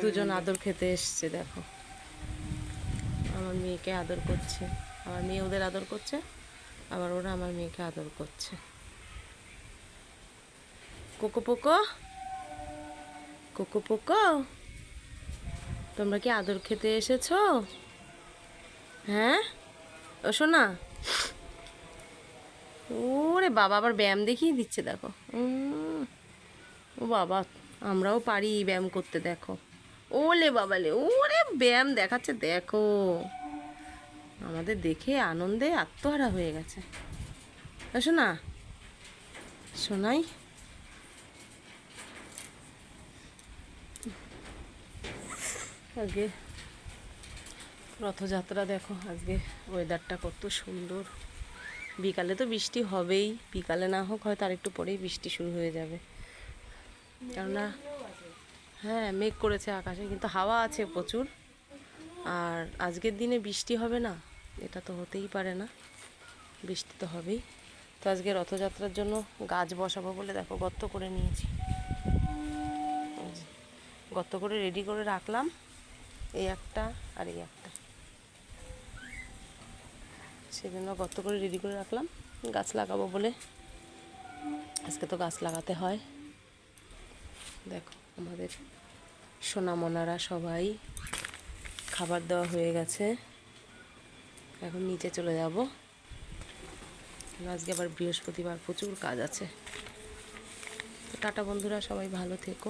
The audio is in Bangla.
দুজন আদর খেতে এসছে, দেখো আমার মেয়েকে আদর করছে, আমার মেয়ে ওদের আদর করছে, আবার ওরা আমার মেয়েকে আদর করছে। কোকো পোকো, কোকো পোকো, তোমরা কি আদর খেতে এসেছো? হ্যাঁ ও শোনা, ওরে বাবা আবার ব্যায়াম দেখিয়ে দিচ্ছে, দেখো ও বাবা, আমরাও পারি ব্যায়াম করতে, দেখো ওলে বাবালে, ওরে ব্যায়াম দেখাচ্ছে, দেখো আমাদের দেখে আনন্দে আত্মহারা হয়ে গেছে। শোনা, শোনাই আগে রথযাত্রা, দেখো আজকে ওয়েদারটা কত সুন্দর। বিকালে তো বৃষ্টি হবেই, বিকালে না হোক হয়তো আর একটু পরেই বৃষ্টি শুরু হয়ে যাবে, কেননা হ্যাঁ মেঘ করেছে আকাশে, কিন্তু হাওয়া আছে প্রচুর। আর আজকের দিনে বৃষ্টি হবে না এটা তো হতেই পারে না, বৃষ্টি তো হবেই। তো আজকে রথযাত্রার জন্য গাছ বসাবো বলে দেখো গর্ত করে নিয়েছি, গর্ত করে রেডি করে রাখলাম, এই একটা আর এই একটা, সেজন্য গর্ত করে রেডি করে রাখলাম গাছ লাগাবো বলে। আজকে তো গাছ লাগাতে হয়। দেখো আমাদের সোনামনারা সবাই খাবার দেওয়া হয়ে গেছে, এখন নিচে চলে যাব, আজকে আবার বৃহস্পতিবার প্রচুর কাজ আছে। টাটা বন্ধুরা, সবাই ভালো থেকো।